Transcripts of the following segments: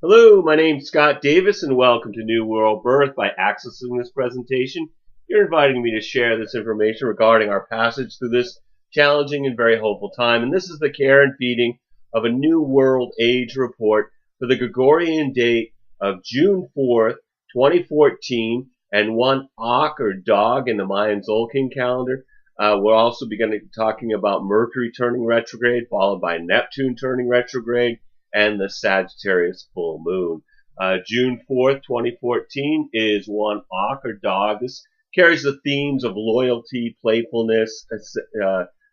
Hello, my name's Scott Davis, and welcome to New World Birth. By accessing this presentation, you're inviting me to share this information regarding our passage through this challenging and very hopeful time. And this is the care and feeding of a New World Age report for the Gregorian date of June 4th, 2014, and one Ak or dog in the Mayan Tzolkin calendar. We'll also be talking about Mercury turning retrograde, followed by Neptune turning retrograde, and the Sagittarius Full Moon. June 4th, 2014 is one Ak or dog. This carries the themes of loyalty, playfulness,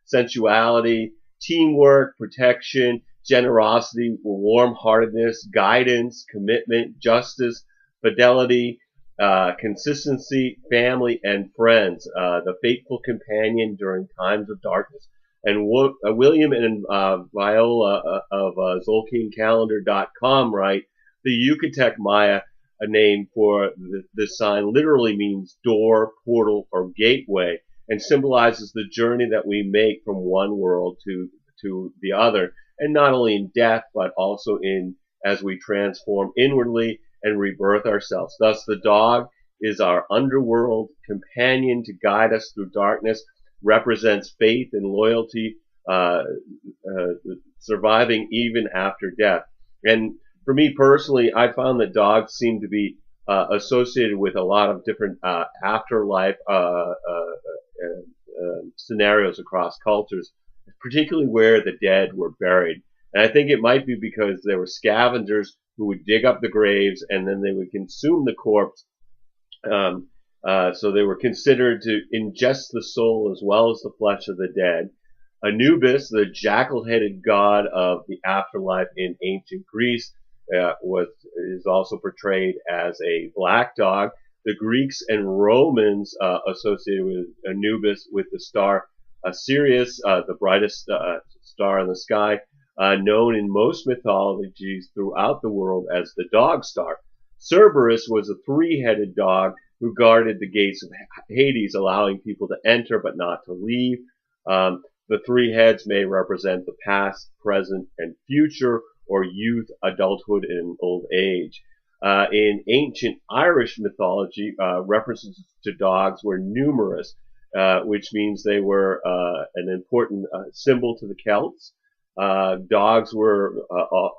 sensuality, teamwork, protection, generosity, warm-heartedness, guidance, commitment, justice, fidelity, consistency, family, and friends. The faithful companion during times of darkness. And William and Viola of ZolkinCalendar.com write, the Yucatec Maya, a name for this sign, literally means door, portal, or gateway, and symbolizes the journey that we make from one world to the other, and not only in death, but also as we transform inwardly and rebirth ourselves. Thus, the dog is our underworld companion to guide us through darkness, represents faith and loyalty, surviving even after death. And for me personally, I found that dogs seem to be associated with a lot of different afterlife scenarios across cultures, particularly where the dead were buried. And I think it might be because there were scavengers who would dig up the graves and then they would consume the corpse. So they were considered to ingest the soul as well as the flesh of the dead. Anubis, the jackal-headed god of the afterlife in ancient Greece, is also portrayed as a black dog. The Greeks and Romans associated with Anubis with the star Sirius, the brightest star in the sky, known in most mythologies throughout the world as the dog star. Cerberus was a three-headed dog who guarded the gates of Hades, allowing people to enter but not to leave. The three heads may represent the past, present, and future, or youth, adulthood, and old age. In ancient Irish mythology, references to dogs were numerous, which means they were an important symbol to the Celts. Dogs were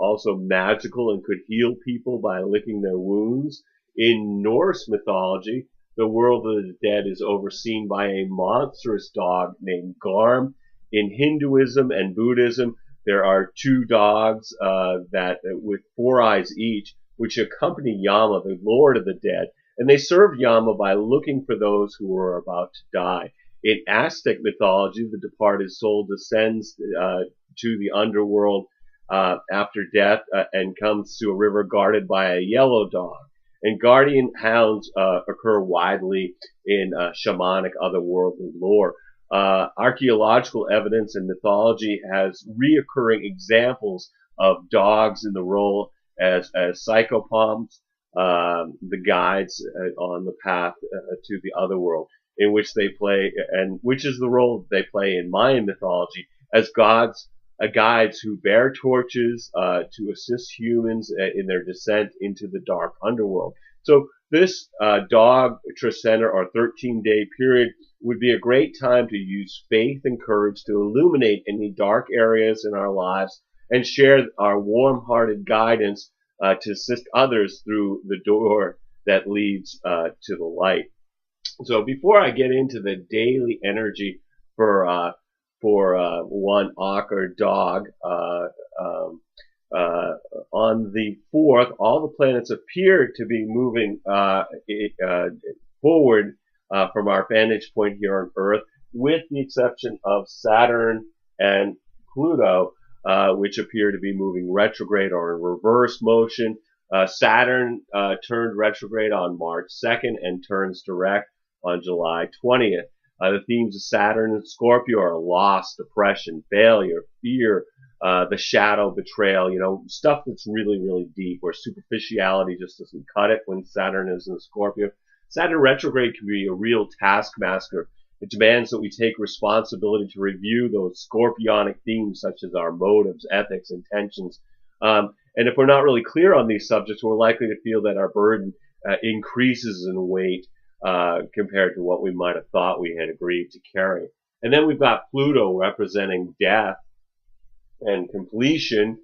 also magical and could heal people by licking their wounds. In Norse mythology, the world of the dead is overseen by a monstrous dog named Garm. In Hinduism and Buddhism, there are two dogs that with four eyes each, which accompany Yama, the lord of the dead, and they serve Yama by looking for those who are about to die. In Aztec mythology, the departed soul descends to the underworld after death and comes to a river guarded by a yellow dog. And guardian hounds occur widely in shamanic otherworldly lore. Archaeological evidence and mythology has reoccurring examples of dogs in the role as psychopomps, the guides on the path to the other world, in which they play, and which is the role they play in Mayan mythology as guides who bear torches to assist humans in their descent into the dark underworld. So this dog Trecenter or 13-day period would be a great time to use faith and courage to illuminate any dark areas in our lives and share our warm-hearted guidance to assist others through the door that leads to the light. So before I get into the daily energy for one Ak or dog, on the 4th, all the planets appear to be moving forward from our vantage point here on Earth, with the exception of Saturn and Pluto, which appear to be moving retrograde or in reverse motion. Saturn turned retrograde on March 2nd and turns direct on July 20th. The themes of Saturn and Scorpio are loss, depression, failure, fear, the shadow, betrayal, stuff that's really, really deep, where superficiality just doesn't cut it when Saturn is in Scorpio. Saturn retrograde can be a real taskmaster. It demands that we take responsibility to review those scorpionic themes such as our motives, ethics, intentions, And if we're not really clear on these subjects, we're likely to feel that our burden increases in weight compared to what we might have thought we had agreed to carry. And then we've got Pluto representing death and completion.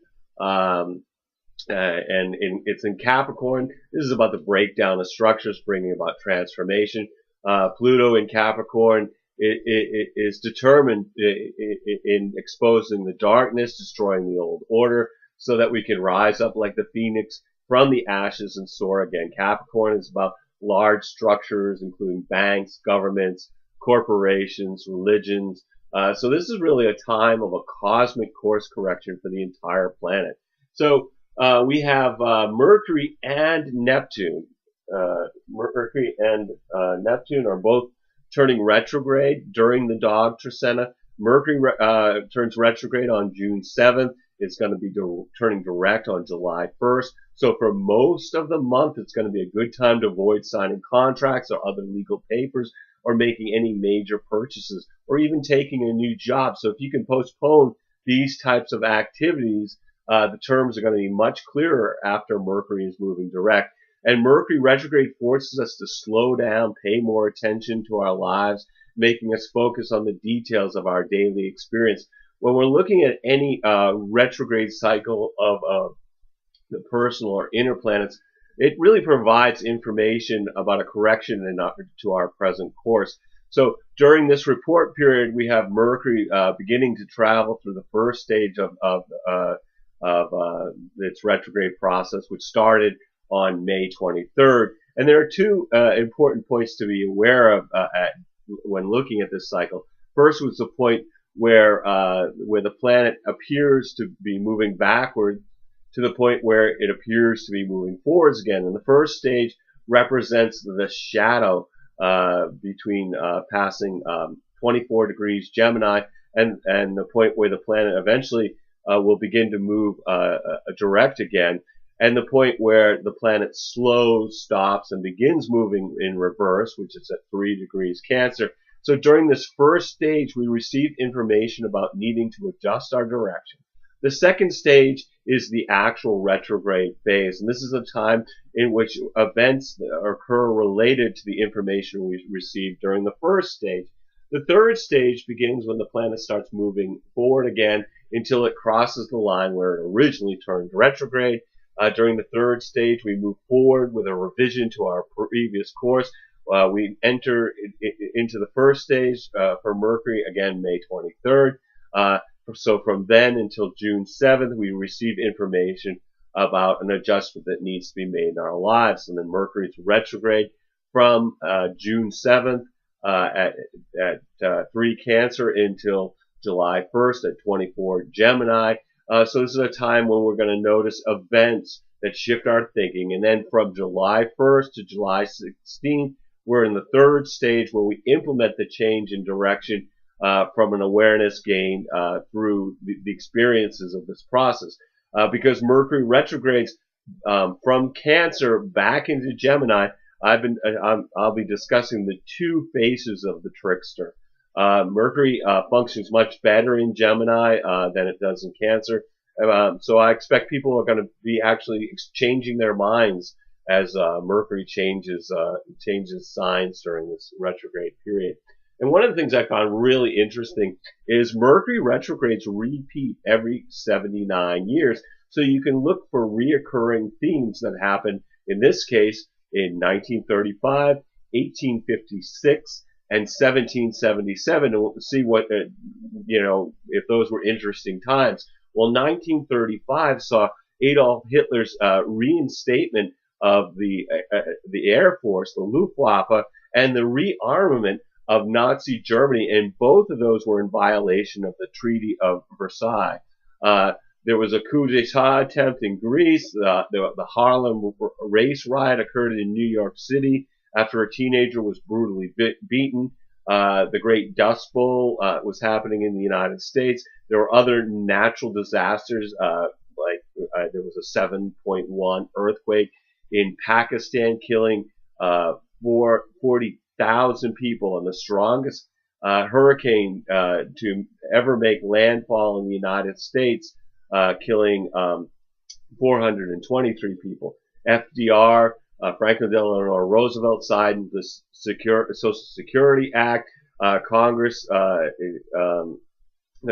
It's in Capricorn. This is about the breakdown of structures, bringing about transformation. Pluto in Capricorn it is determined in exposing the darkness, destroying the old order, so that we can rise up like the phoenix from the ashes and soar again. Capricorn is about large structures, including banks, governments, corporations, religions. So this is really a time of a cosmic course correction for the entire planet. So we have Mercury and Neptune. Mercury and Neptune are both turning retrograde during the Dog Tzolkin. Mercury turns retrograde on June 7th. It's going to be turning direct on July 1st. So for most of the month, it's going to be a good time to avoid signing contracts or other legal papers or making any major purchases or even taking a new job. So if you can postpone these types of activities, the terms are going to be much clearer after Mercury is moving direct. And Mercury retrograde forces us to slow down, pay more attention to our lives, making us focus on the details of our daily experience. When we're looking at any retrograde cycle of the personal or inner planets, it really provides information about a correction to our present course. So during this report period, we have Mercury beginning to travel through the first stage of its retrograde process, which started on May 23rd. And there are two important points to be aware of when looking at this cycle. First was the point where the planet appears to be moving backward to the point where it appears to be moving forwards again. And the first stage represents the shadow between passing 24 degrees Gemini and the point where the planet eventually will begin to move direct again, and the point where the planet slows, stops, and begins moving in reverse, which is at 3 degrees Cancer. So during this first stage, we receive information about needing to adjust our direction. The second stage is the actual retrograde phase, and this is a time in which events occur related to the information we received during the first stage. The third stage begins when the planet starts moving forward again until it crosses the line where it originally turned retrograde. During the third stage, we move forward with a revision to our previous course. We enter into the first stage for Mercury, again, May 23rd. So from then until June 7th, we receive information about an adjustment that needs to be made in our lives. And then Mercury's retrograde from June 7th at 3 Cancer until July 1st at 24 Gemini. So this is a time when we're going to notice events that shift our thinking. And then from July 1st to July 16th, we're in the third stage where we implement the change in direction from an awareness gained through the experiences of this process. Because Mercury retrogrades from Cancer back into Gemini, I'll be discussing the two faces of the trickster. Mercury functions much better in Gemini than it does in Cancer. So I expect people are going to be actually exchanging their minds as Mercury changes signs during this retrograde period. And one of the things I found really interesting is Mercury retrogrades repeat every 79 years. So you can look for reoccurring themes that happen, in this case, in 1935, 1856, and 1777, and see what, if those were interesting times. Well, 1935 saw Adolf Hitler's reinstatement of the Air Force, the Luftwaffe, and the rearmament of Nazi Germany, and both of those were in violation of the Treaty of Versailles. There was a coup d'etat attempt in Greece. The Harlem race riot occurred in New York City after a teenager was brutally beaten. The Great Dust Bowl was happening in the United States. There were other natural disasters, like there was a 7.1 earthquake in Pakistan, killing 40,000 people, and the strongest hurricane to ever make landfall in the United States, killing 423 people. FDR, Franklin Delano Roosevelt signed the Social Security Act. Congress, the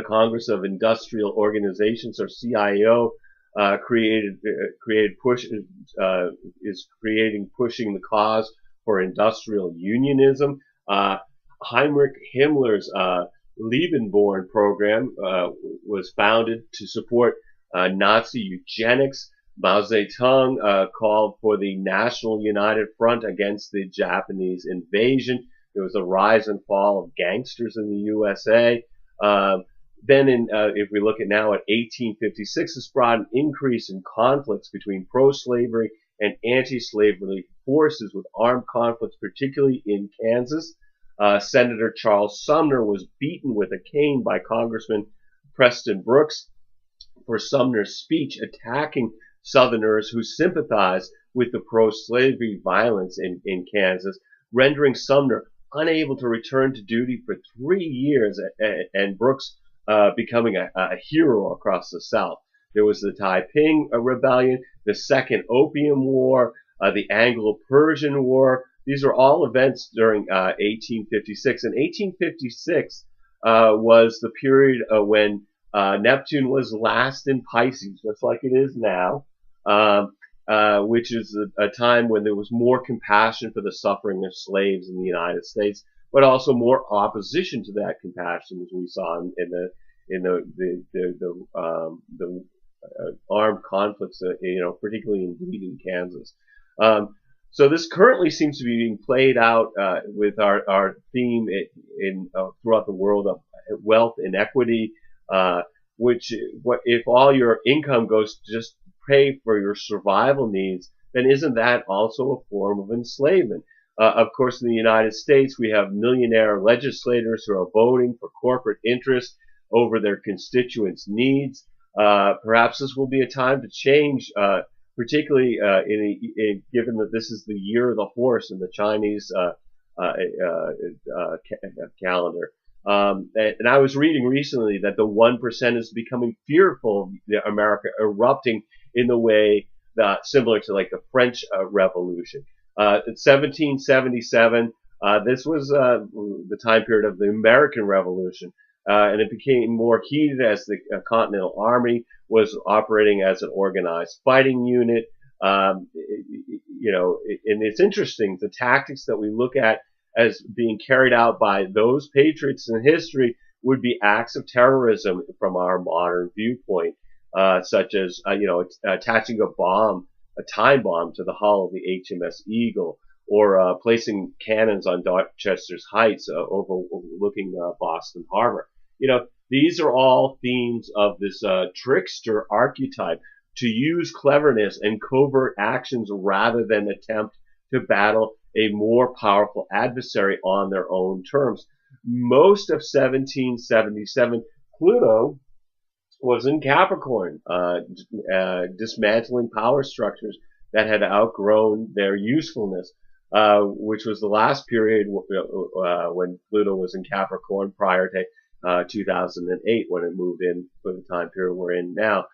Congress of Industrial Organizations, or CIO, is pushing the cause for industrial unionism. Heinrich Himmler's Lebensborn program was founded to support Nazi eugenics. Mao Zedong called for the National United Front against the Japanese invasion. There was a rise and fall of gangsters in the USA. Then, if we look at now at 1856, this brought an increase in conflicts between pro-slavery and anti-slavery forces, with armed conflicts, particularly in Kansas. Senator Charles Sumner was beaten with a cane by Congressman Preston Brooks for Sumner's speech attacking Southerners who sympathized with the pro-slavery violence in Kansas, rendering Sumner unable to return to duty for 3 years, and Brooks becoming a hero across the South. There was the Taiping Rebellion, the Second Opium War, the Anglo-Persian War. These are all events during 1856. And 1856 was the period when Neptune was last in Pisces, just like it is now, which is a time when there was more compassion for the suffering of slaves in the United States, but also more opposition to that compassion, as we saw in the armed conflicts, particularly in Bleeding, Kansas. So this currently seems to be being played out with our theme throughout the world of wealth inequity, which if all your income goes to just pay for your survival needs, then isn't that also a form of enslavement? Of course, in the United States, we have millionaire legislators who are voting for corporate interests over their constituents' needs. Perhaps this will be a time to change, particularly given that this is the year of the horse in the Chinese calendar. And I was reading recently that the 1% is becoming fearful of America erupting in the way similar to like the French Revolution. In 1777, this was the time period of the American Revolution. And it became more heated as the Continental Army was operating as an organized fighting unit. And it's interesting, the tactics that we look at as being carried out by those patriots in history would be acts of terrorism from our modern viewpoint, such as, attaching a time bomb to the hull of the HMS Eagle, or placing cannons on Dorchester's Heights overlooking Boston Harbor. These are all themes of this trickster archetype, to use cleverness and covert actions rather than attempt to battle a more powerful adversary on their own terms. Most of 1777, Pluto was in Capricorn, dismantling power structures that had outgrown their usefulness, which was the last period when Pluto was in Capricorn prior to 2008, when it moved in for the time period we're in now.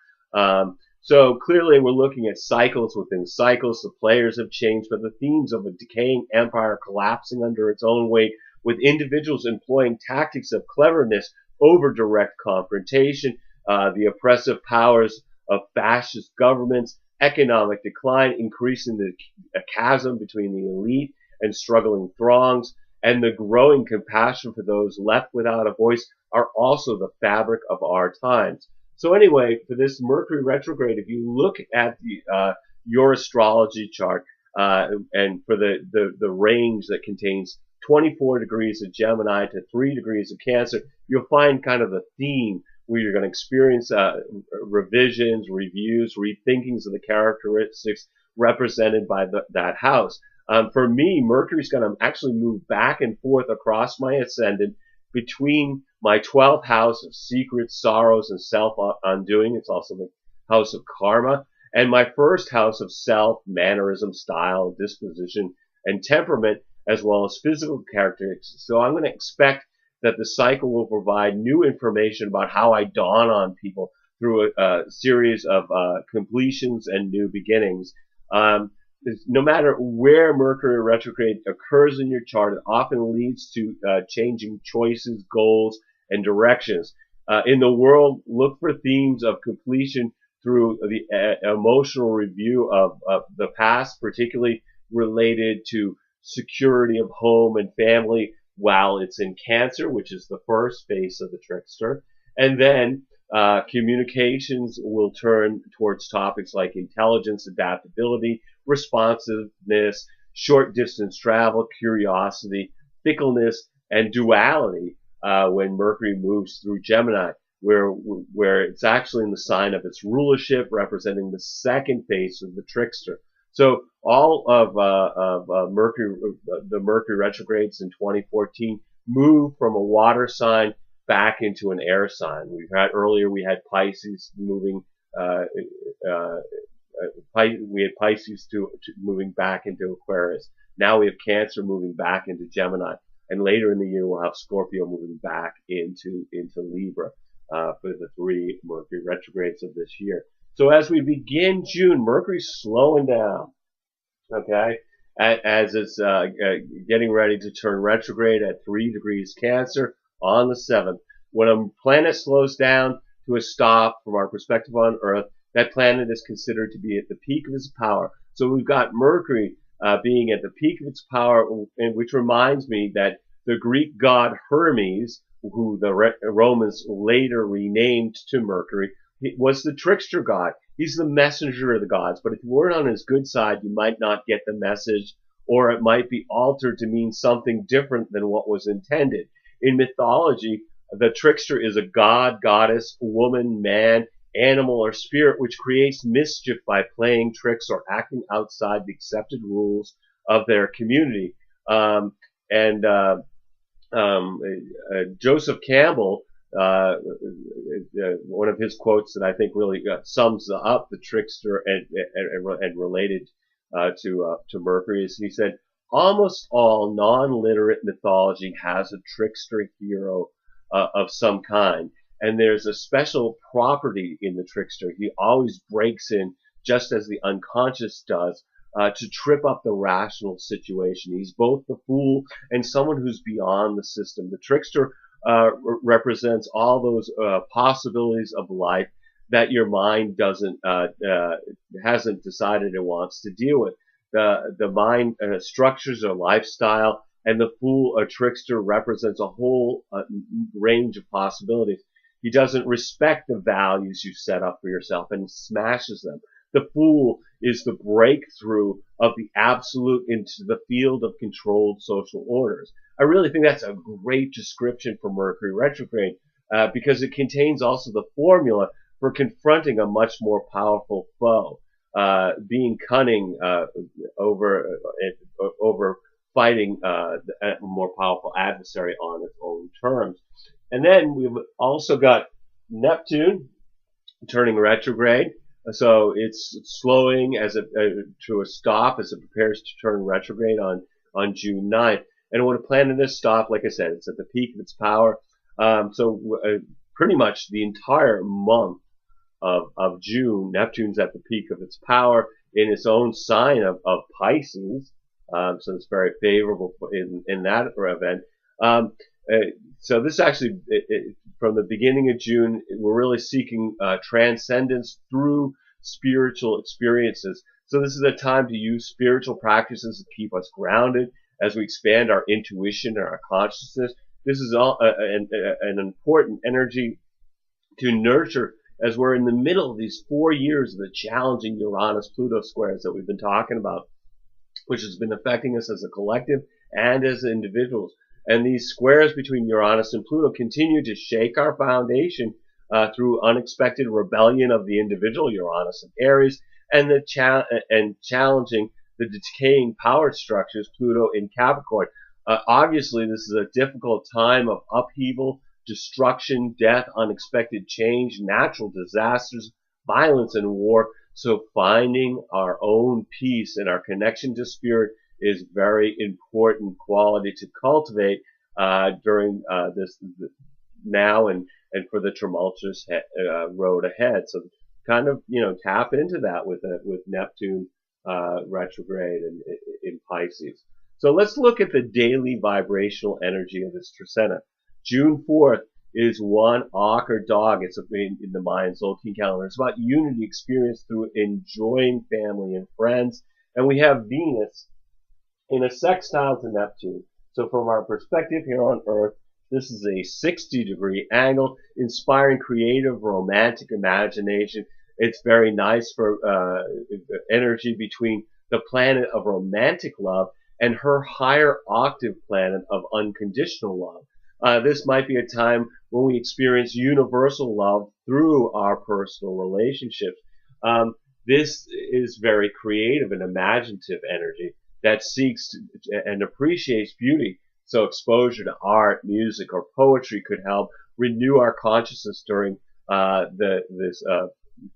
So clearly we're looking at cycles within cycles. The players have changed, but the themes of a decaying empire collapsing under its own weight, with individuals employing tactics of cleverness over direct confrontation, the oppressive powers of fascist governments, economic decline, increasing the chasm between the elite and struggling throngs, and the growing compassion for those left without a voice are also the fabric of our times. So anyway, for this Mercury retrograde, if you look at your astrology chart, and for the range that contains 24 degrees of Gemini to 3 degrees of Cancer, you'll find kind of a theme where you're going to experience revisions, reviews, rethinkings of the characteristics represented by that house. For me, Mercury's going to actually move back and forth across my ascendant between my 12th house of secrets, sorrows, and self-undoing. It's also the house of karma. And my first house of self, mannerism, style, disposition, and temperament, as well as physical characteristics. So I'm going to expect that the cycle will provide new information about how I dawn on people through a series of completions and new beginnings. No matter where Mercury retrograde occurs in your chart, it often leads to changing choices, goals, and directions. In the world, look for themes of completion through the emotional review of the past, particularly related to security of home and family while it's in Cancer, which is the first phase of the trickster. And then communications will turn towards topics like intelligence, adaptability, responsiveness, short distance travel, curiosity, fickleness, and duality when Mercury moves through Gemini, where it's actually in the sign of its rulership, representing the second phase of the trickster. So all of Mercury, the Mercury retrogrades in 2014 move from a water sign back into an air sign. We had Pisces moving, we had Pisces to moving back into Aquarius. Now we have Cancer moving back into Gemini, and later in the year we'll have Scorpio moving back into Libra for the 3 Mercury retrogrades of this year. So as we begin June, Mercury's slowing down, okay, as it's getting ready to turn retrograde at 3 degrees Cancer on the 7th. When a planet slows down to a stop from our perspective on Earth, that planet is considered to be at the peak of its power. So we've got Mercury being at the peak of its power, which reminds me that the Greek god Hermes, who the Romans later renamed to Mercury, was the trickster god. He's the messenger of the gods, but if you weren't on his good side, you might not get the message, or it might be altered to mean something different than what was intended. In mythology, the trickster is a god, goddess, woman, man, animal, or spirit which creates mischief by playing tricks or acting outside the accepted rules of their community. Joseph Campbell, one of his quotes that I think really sums up the trickster and related to Mercury is he said, almost all non-literate mythology has a trickster hero of some kind. And there's a special property in the trickster. He always breaks in, just as the unconscious does, to trip up the rational situation. He's both the fool and someone who's beyond the system. The trickster represents all those possibilities of life that your mind hasn't decided it wants to deal with. The mind structures a lifestyle, and the fool or trickster represents a whole range of possibilities. He doesn't respect the values you set up for yourself and smashes them. The fool is the breakthrough of the absolute into the field of controlled social orders. I really think that's a great description for Mercury retrograde because it contains also the formula for confronting a much more powerful foe, being cunning over fighting a more powerful adversary on its own terms. And then we've also got Neptune turning retrograde. So it's slowing to a stop as it prepares to turn retrograde on June 9th. And when a planet is stopped, like I said, it's at the peak of its power. Pretty much the entire month of June, Neptune's at the peak of its power in its own sign of Pisces. So it's very favorable in that event. So this actually, from the beginning of June, we're really seeking transcendence through spiritual experiences. So this is a time to use spiritual practices to keep us grounded as we expand our intuition and our consciousness. This is all an important energy to nurture as we're in the middle of these 4 years of the challenging Uranus-Pluto squares that we've been talking about, which has been affecting us as a collective and as individuals. And these squares between Uranus and Pluto continue to shake our foundation through unexpected rebellion of the individual, Uranus and Aries, and challenging the decaying power structures, Pluto in Capricorn. Obviously, this is a difficult time of upheaval, destruction, death, unexpected change, natural disasters, violence, and war. So finding our own peace and our connection to spirit is very important quality to cultivate during this now and and for the tumultuous road ahead. So kind of, tap into that with Neptune retrograde in Pisces. So let's look at the daily vibrational energy of this Trecena. June 4th is one Auk or dog. It's in the Mayan Tzolkin calendar. It's about unity experienced through enjoying family and friends. And we have Venus in a sextile to Neptune. So from our perspective here on Earth, this is a 60-degree angle, inspiring creative, romantic imagination. It's very nice for energy between the planet of romantic love and her higher octave planet of unconditional love. This might be a time when we experience universal love through our personal relationships. This is very creative and imaginative energy that seeks and appreciates beauty. So exposure to art, music, or poetry could help renew our consciousness during this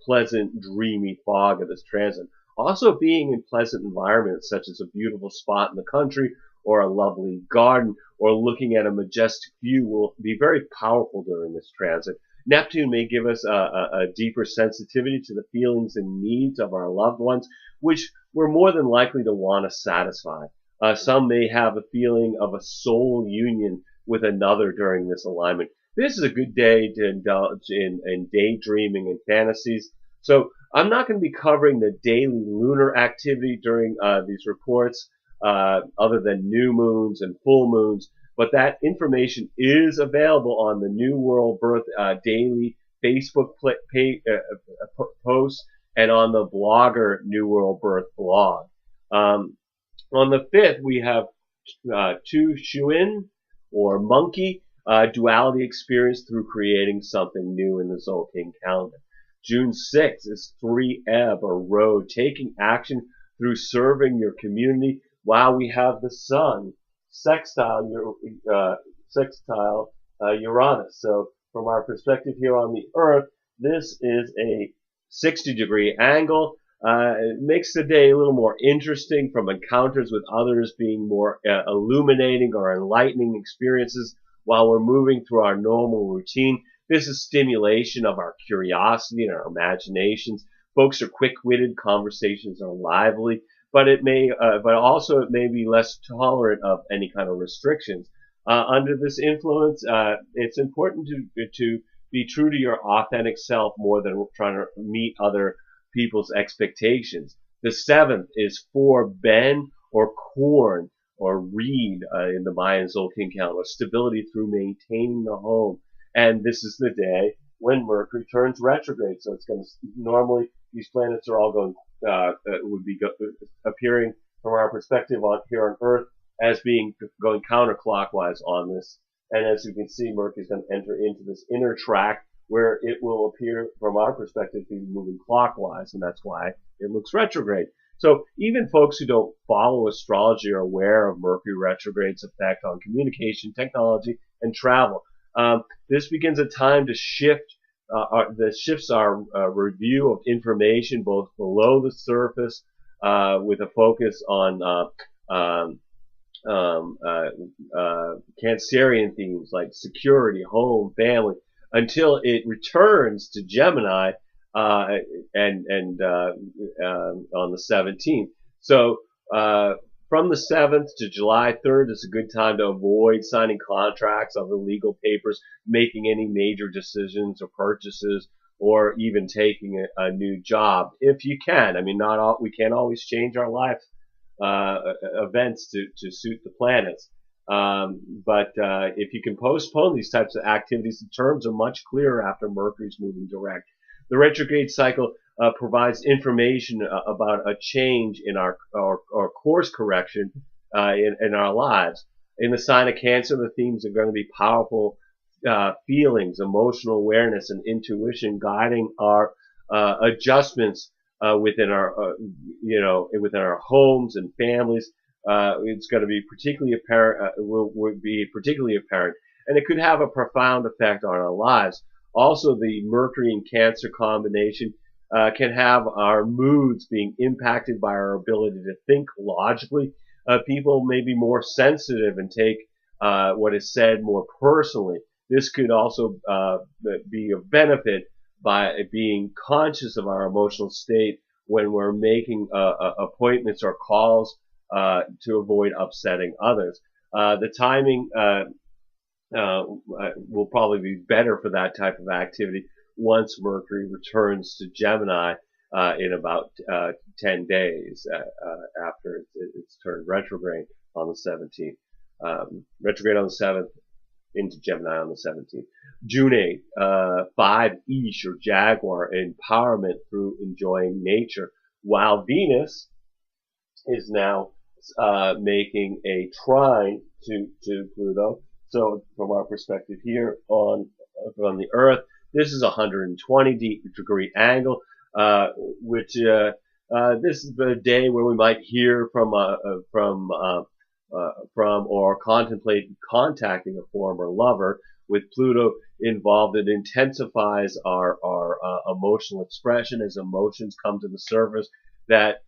pleasant, dreamy fog of this transit. Also, being in pleasant environments such as a beautiful spot in the country or a lovely garden or looking at a majestic view will be very powerful during this transit. Neptune may give us a deeper sensitivity to the feelings and needs of our loved ones, which we're more than likely to want to satisfy. Some may have a feeling of a soul union with another during this alignment. This is a good day to indulge in daydreaming and fantasies. So I'm not going to be covering the daily lunar activity during these reports, other than new moons and full moons, but that information is available on the New World Birth daily Facebook post and on the blogger New World Birth blog. On the 5th, we have Tu Shuin, or monkey, duality experienced through creating something new in the Tzolkin calendar. June 6th is 3 Ebb, or road, taking action through serving your community, while we have the sun sextile Uranus. So from our perspective here on the Earth, this is a 60-degree angle. It makes the day a little more interesting, from encounters with others being more illuminating or enlightening experiences while we're moving through our normal routine. This is stimulation of our curiosity and our imaginations. Folks are quick-witted, conversations are lively, but it may be less tolerant of any kind of restrictions. Under this influence, it's important to be true to your authentic self more than trying to meet other people's expectations. The 7th is for Ben, or corn, or reed in the Mayan Tzolkin calendar, stability through maintaining the home. And this is the day when Mercury turns retrograde. So it's going to, normally these planets are all going, appearing from our perspective here on Earth as going counterclockwise on this. And as you can see, Mercury is going to enter into this inner track where it will appear from our perspective to be moving clockwise, and that's why it looks retrograde. So even folks who don't follow astrology are aware of Mercury retrograde's effect on communication, technology, and travel. This begins a time to shifts our review of information both below the surface, with a focus on Cancerian themes like security, home, family, until it returns to Gemini on the 17th. So from the 7th to July 3rd is a good time to avoid signing contracts of the legal papers, making any major decisions or purchases, or even taking a new job if you can. I mean, we can't always change our life events to suit the planets. But if you can postpone these types of activities, the terms are much clearer after Mercury's moving direct. The retrograde cycle provides information about a change in our course correction in our lives. In the sign of Cancer, the themes are going to be powerful feelings, emotional awareness, and intuition guiding our adjustments within our within our homes and families. It's going to be particularly apparent, will be particularly apparent, and it could have a profound effect on our lives. Also, the Mercury and Cancer combination can have our moods being impacted by our ability to think logically. People may be more sensitive and take what is said more personally. This could also be of benefit by being conscious of our emotional state when we're making appointments or calls to avoid upsetting others. The timing will probably be better for that type of activity once Mercury returns to Gemini in about 10 days after it's turned retrograde on the 17th. Retrograde on the 7th, into Gemini on the 17th. June 8th, 5 Ish or Jaguar, empowerment through enjoying nature, while Venus is now making a trine to Pluto. So from our perspective here on the Earth, this is a 120-degree angle, which this is the day where we might hear from or contemplate contacting a former lover. With Pluto involved, it intensifies our emotional expression as emotions come to the surface that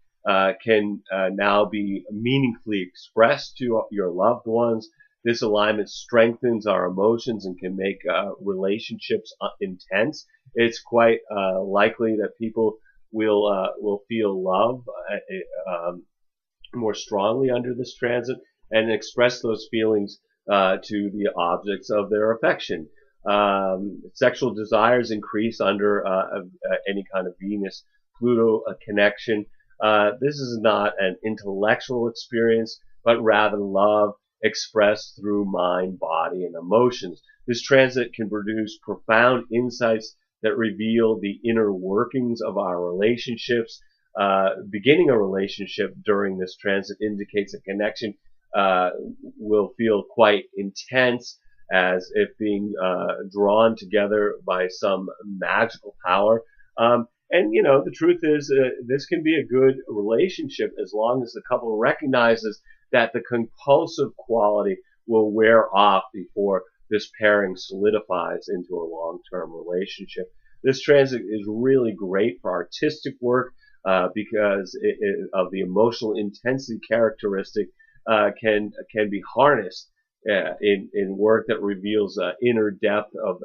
can now be meaningfully expressed to your loved ones. This alignment strengthens our emotions and can make relationships intense. It's quite likely that people will feel love more strongly under this transit and express those feelings to the objects of their affection. Sexual desires increase under any kind of Venus-Pluto connection. This is not an intellectual experience, but rather love expressed through mind, body, and emotions. This transit can produce profound insights that reveal the inner workings of our relationships. Beginning a relationship during this transit indicates a connection will feel quite intense, as if being drawn together by some magical power. And you know, the truth is, this can be a good relationship as long as the couple recognizes that the compulsive quality will wear off before this pairing solidifies into a long-term relationship. This transit is really great for artistic work because of the emotional intensity characteristic can be harnessed in work that reveals inner depth of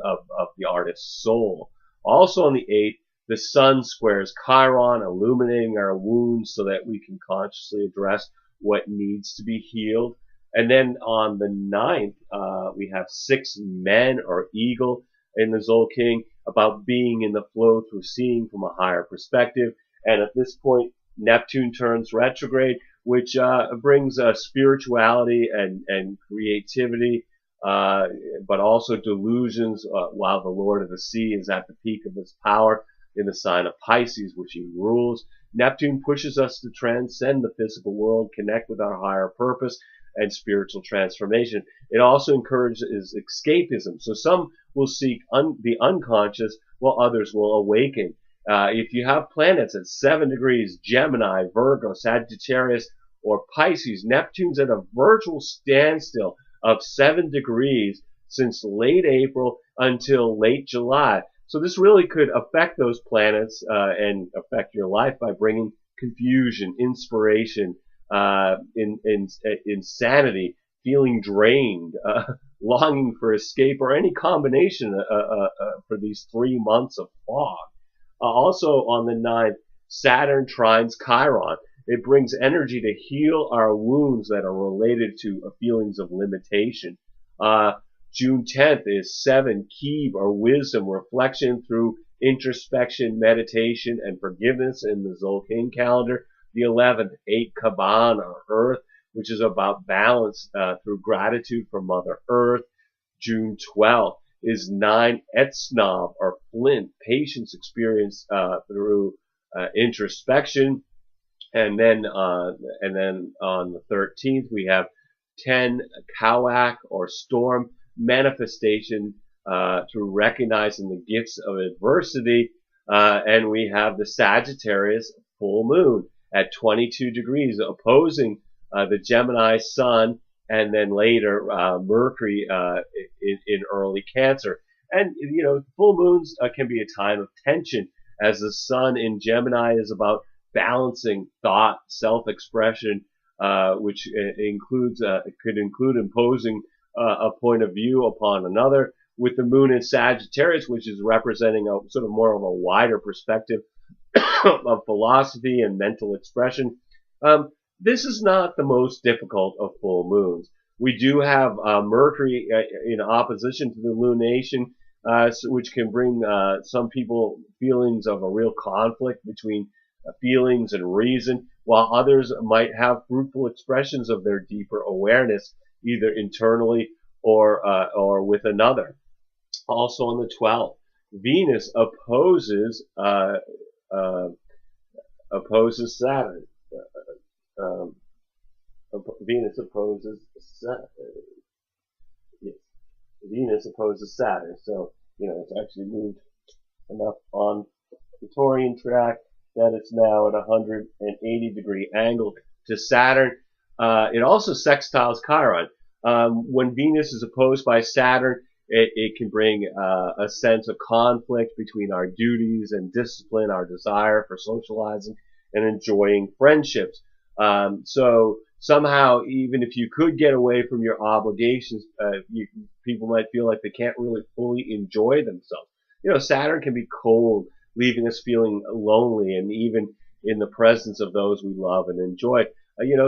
the artist's soul. Also on the 8th, the sun squares Chiron, illuminating our wounds so that we can consciously address what needs to be healed. And then on the 9th, we have 6 men or eagle in the Tzolkin, about being in the flow through seeing from a higher perspective. And at this point, Neptune turns retrograde, which brings spirituality and creativity, but also delusions, while the Lord of the Sea is at the peak of his power in the sign of Pisces, which he rules. Neptune pushes us to transcend the physical world, connect with our higher purpose and spiritual transformation. It also encourages escapism. So some will seek the unconscious, while others will awaken. If you have planets at 7 degrees, Gemini, Virgo, Sagittarius, or Pisces, Neptune's at a virtual standstill of 7 degrees since late April until late July. So this really could affect those planets and affect your life by bringing confusion, inspiration, insanity, feeling drained, longing for escape, or any combination for these 3 months of fog. Also on the 9th, Saturn trines Chiron. It brings energy to heal our wounds that are related to feelings of limitation. June 10th is 7 Keeb, or wisdom, reflection through introspection, meditation, and forgiveness in the Tzolkin calendar. The 11th, 8 Kaban, or earth, which is about balance through gratitude for Mother Earth. June 12th is 9 Etsnob, or flint, patience experienced through introspection. And then on the 13th, we have 10 Kawak, or storm, manifestation through recognizing the gifts of adversity. And we have the Sagittarius full moon at 22 degrees, opposing the Gemini sun, and then later Mercury in early Cancer. And you know, full moons can be a time of tension, as the sun in Gemini is about balancing thought, self-expression, which includes could include imposing a point of view upon another, with the moon in Sagittarius, which is representing a sort of more of a wider perspective of philosophy and mental expression. This is not the most difficult of full moons. We do have Mercury in opposition to the lunation, which can bring some people feelings of a real conflict between feelings and reason, while others might have fruitful expressions of their deeper awareness, either internally or with another. Also on the 12th, Venus opposes Saturn. Venus opposes Saturn. Yes, Venus opposes Saturn. So, it's actually moved enough on the Taurian track that it's now at a 180-degree angle to Saturn. It also sextiles Chiron. When Venus is opposed by Saturn, it can bring a sense of conflict between our duties and discipline, our desire for socializing and enjoying friendships. So somehow, even if you could get away from your obligations, people might feel like they can't really fully enjoy themselves. Saturn can be cold, leaving us feeling lonely, and even in the presence of those we love and enjoy.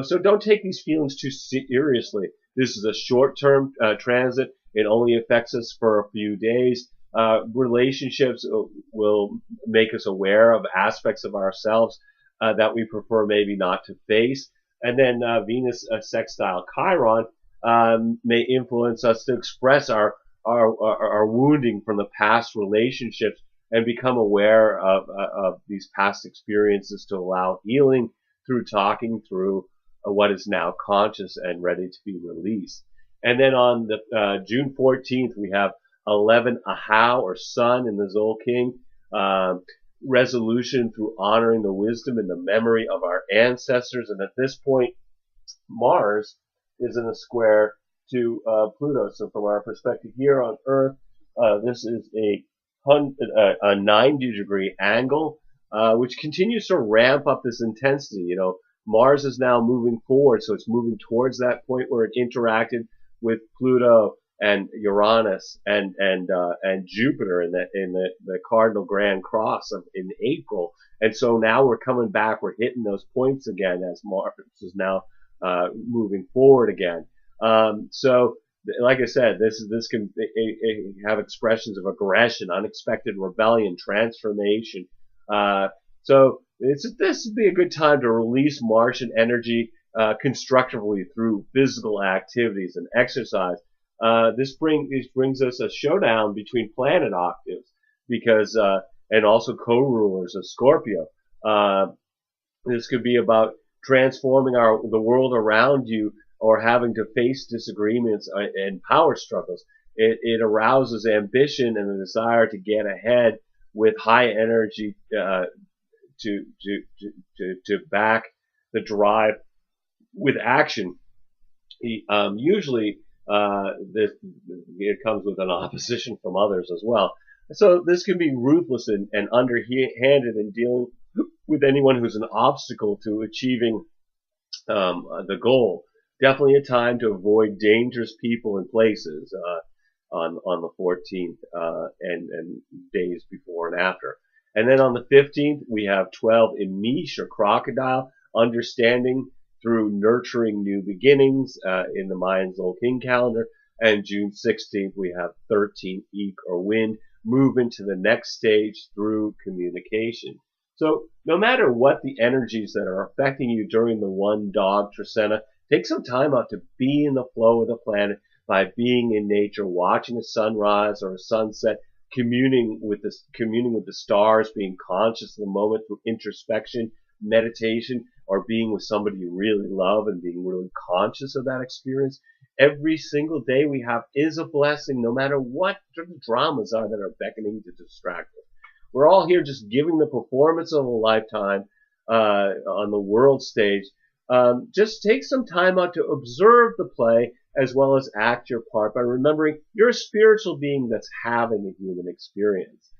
So don't take these feelings too seriously. This is a short-term transit. It only affects us for a few days. Relationships will make us aware of aspects of ourselves that we prefer maybe not to face. And then Venus sextile Chiron may influence us to express our wounding from the past relationships and become aware of these past experiences to allow healing through talking through what is now conscious and ready to be released. And then on the June 14th, we have 11 Ahau, or Sun, in the Tzolkin. Resolution through honoring the wisdom and the memory of our ancestors. And at this point, Mars is in a square to Pluto. So from our perspective here on Earth, this is a 90-degree angle, which continues to ramp up this intensity. Mars is now moving forward, so it's moving towards that point where it interacted with Pluto and Uranus and Jupiter in the cardinal grand cross in April. And so now we're coming back, we're hitting those points again as Mars is now moving forward again. So like I said, this can have expressions of aggression, unexpected rebellion, transformation. So this would be a good time to release Martian energy constructively through physical activities and exercise. This brings us a showdown between planet octaves, because and also co-rulers of Scorpio. This could be about transforming the world around you, or having to face disagreements and power struggles. It arouses ambition and the desire to get ahead with high energy to back the drive with action. Usually it comes with an opposition from others as well. So this can be ruthless and underhanded in dealing with anyone who's an obstacle to achieving the goal. Definitely a time to avoid dangerous people and places on the 14th and days before and after. And then on the 15th, we have 12 Emish, or crocodile, understanding through nurturing new beginnings in the Mayan Tzolkin calendar. And June 16th, we have 13 Eek, or wind, movement to the next stage through communication. So no matter what the energies that are affecting you during the one Dog Tzolkin, take some time out to be in the flow of the planet by being in nature, watching a sunrise or a sunset, communing with the stars, being conscious of the moment through introspection, meditation, or being with somebody you really love and being really conscious of that experience. Every single day we have is a blessing, no matter what the dramas are that are beckoning to distract us. We're all here just giving the performance of a lifetime on the world stage. Just take some time out to observe the play as well as act your part by remembering you're a spiritual being that's having a human experience.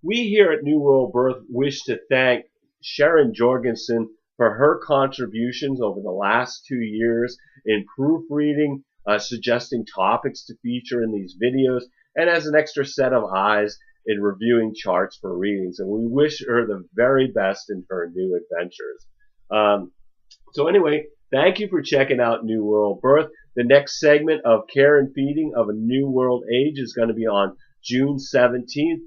We here at New World Birth wish to thank Sharon Jorgensen for her contributions over the last 2 years in proofreading, suggesting topics to feature in these videos, and as an extra set of eyes in reviewing charts for readings. And we wish her the very best in her new adventures. So anyway, thank you for checking out New World Birth. The next segment of Care and Feeding of a New World Age is going to be on June 17th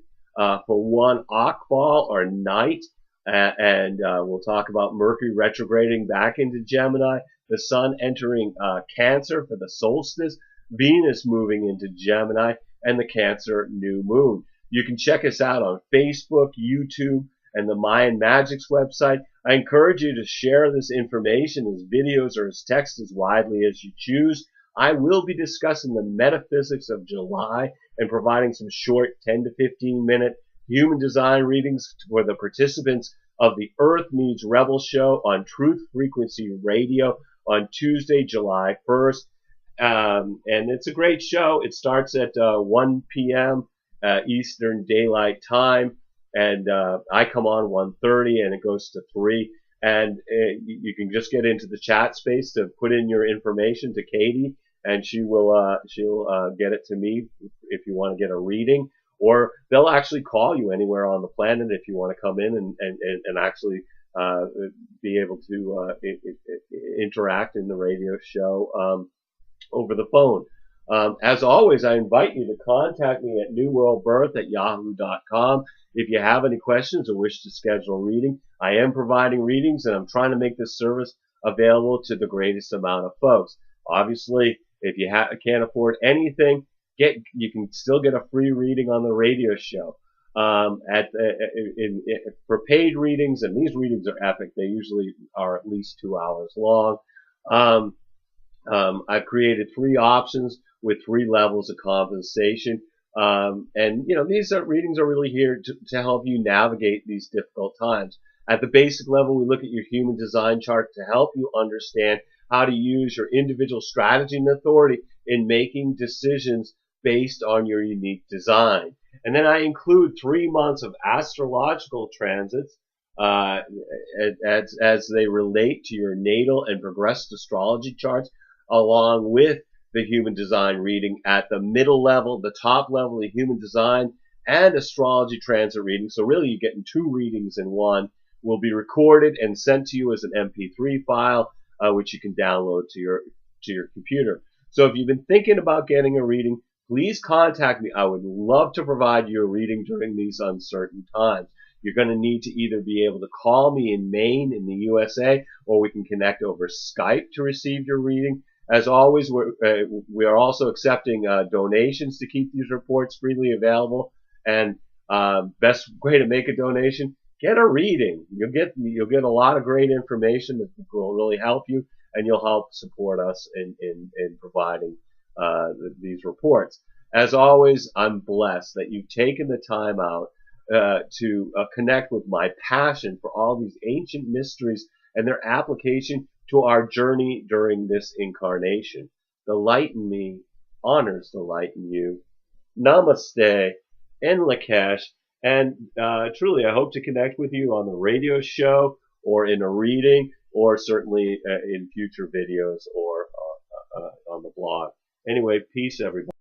for one Akbal or night. And we'll talk about Mercury retrograding back into Gemini, the Sun entering Cancer for the solstice, Venus moving into Gemini, and the Cancer new moon. You can check us out on Facebook, YouTube, and the Mayan Magics website. I encourage you to share this information as videos or as text as widely as you choose. I will be discussing the metaphysics of July and providing some short 10 to 15 minute human design readings for the participants of the Earth Needs Rebel show on Truth Frequency Radio on Tuesday, July 1st. And it's a great show. It starts at 1 p.m. Eastern Daylight Time. And I come on 1:30 and it goes to 3. And you can just get into the chat space to put in your information to Katie, and she'll get it to me if you want to get a reading. Or they'll actually call you anywhere on the planet if you want to come in and actually be able to interact in the radio show over the phone. As always, I invite you to contact me at newworldbirth@yahoo.com. If you have any questions or wish to schedule a reading, I am providing readings, and I'm trying to make this service available to the greatest amount of folks. Obviously, if you can't afford anything, you can still get a free reading on the radio show. For paid readings, and these readings are epic. They usually are at least 2 hours long. I've created 3 options with 3 levels of compensation. And these readings are really here to help you navigate these difficult times. At the basic level, we look at your human design chart to help you understand how to use your individual strategy and authority in making decisions based on your unique design. And then I include 3 months of astrological transits as they relate to your natal and progressed astrology charts, along with the human design reading at the middle level, the top level, the human design and astrology transit reading. So really you're getting 2 readings in one. Will be recorded and sent to you as an MP3 file, which you can download to your computer. So if you've been thinking about getting a reading, please contact me. I would love to provide you a reading during these uncertain times. You're going to need to either be able to call me in Maine in the USA, or we can connect over Skype to receive your reading. As always, we are also accepting donations to keep these reports freely available. And best way to make a donation, get a reading. You'll get a lot of great information that will really help you, and you'll help support us in providing these reports. As always, I'm blessed that you've taken the time out to connect with my passion for all these ancient mysteries and their application to our journey during this incarnation. The light in me honors the light in you. Namaste and Lakesh. And truly, I hope to connect with you on the radio show or in a reading, or certainly in future videos or on the blog. Anyway, peace, everybody.